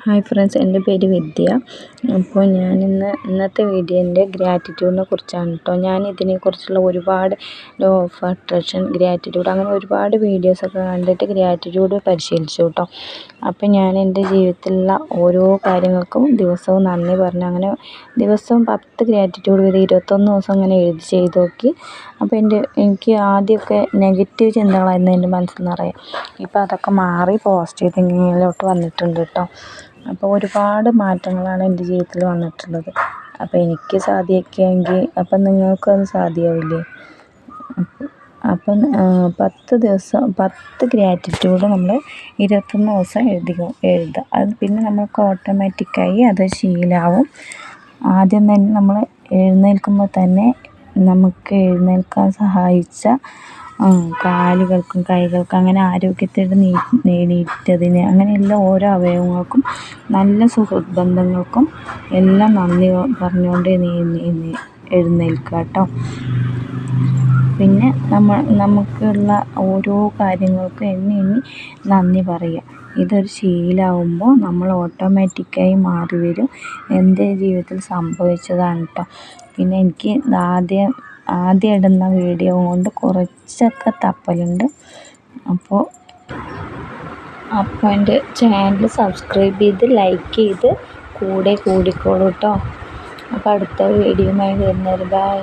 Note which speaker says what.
Speaker 1: Hi friends, എൻ്റെ പേര് വിദ്യ. അപ്പോൾ ഇന്നത്തെ വീഡിയോൻ്റെ ഗ്രാറ്റിറ്റ്യൂഡിനെ കുറിച്ചാണ് കേട്ടോ. ഞാൻ ഇതിനെക്കുറിച്ചുള്ള ഒരുപാട് ലോ ഓഫ് അട്രാക്ഷൻ, ഗ്രാറ്റിറ്റ്യൂഡ് അങ്ങനെ ഒരുപാട് വീഡിയോസൊക്കെ കണ്ടിട്ട് ഗ്രാറ്റിറ്റ്യൂഡ് പരിശീലിച്ചു കേട്ടോ. അപ്പം ഞാൻ എൻ്റെ ജീവിതത്തിലുള്ള ഓരോ കാര്യങ്ങൾക്കും ദിവസവും നന്ദി പറഞ്ഞു. അങ്ങനെ ദിവസവും 10 ഗ്രാറ്റിറ്റ്യൂഡ് വീതം 21 ദിവസം അങ്ങനെ എഴുതി ചെയ്ത് നോക്കി. അപ്പോൾ എനിക്ക് ആദ്യമൊക്കെ നെഗറ്റീവ് ചിന്തകളായിരുന്നു എൻ്റെ മനസ്സിൽ നിറയെ. ഇപ്പോൾ അതൊക്കെ മാറി പോസിറ്റീവ് തിങ്കിങ്ങിലോട്ട് വന്നിട്ടുണ്ട് കേട്ടോ. അപ്പോൾ ഒരുപാട് മാറ്റങ്ങളാണ് എൻ്റെ ജീവിതത്തിൽ വന്നിട്ടുള്ളത്. അപ്പോൾ എനിക്ക് സാധിക്കുമെങ്കിൽ അപ്പം നിങ്ങൾക്കും അത് സാധ്യമാവില്ലേ? അപ്പം 10 ഗ്രാറ്റിറ്റ്യൂഡ് നമ്മൾ 21 ദിവസം എഴുതുക. അത് പിന്നെ നമുക്ക് ഓട്ടോമാറ്റിക്കായി അത് ശീലമാവും. ആദ്യം തന്നെ നമ്മൾ എഴുന്നേൽക്കുമ്പോൾ തന്നെ നമുക്ക് എഴുന്നേൽക്കാൻ സഹായിച്ച കാലുകൾക്കും കൈകൾക്കും അങ്ങനെ ആരോഗ്യത്തോടെ നേടിയിട്ടതിന് അങ്ങനെയുള്ള ഓരോ അവയവങ്ങൾക്കും നല്ല സുഹൃത്ത് ബന്ധങ്ങൾക്കും എല്ലാം നന്ദി പറഞ്ഞുകൊണ്ട് എഴുന്നേൽക്കുക കേട്ടോ. പിന്നെ നമുക്കുള്ള ഓരോ കാര്യങ്ങൾക്കും എണ്ണി നന്ദി പറയുക. ഇതൊരു ശീലമാകുമ്പോൾ നമ്മൾ ഓട്ടോമാറ്റിക്കായി മാറി വരും. എൻ്റെ ജീവിതത്തിൽ സംഭവിച്ചതാണ് കേട്ടോ. പിന്നെ എനിക്ക് ആദ്യം ഇടുന്ന വീഡിയോ കൊണ്ട് കുറച്ചൊക്കെ തപ്പലുണ്ട്. അപ്പോൾ എൻ്റെ ചാനൽ സബ്സ്ക്രൈബ് ചെയ്ത് ലൈക്ക് ചെയ്ത് കൂടിക്കോളൂ കേട്ടോ. അപ്പോൾ അടുത്ത വീഡിയോയുമായി വരുന്നത്. ബൈ.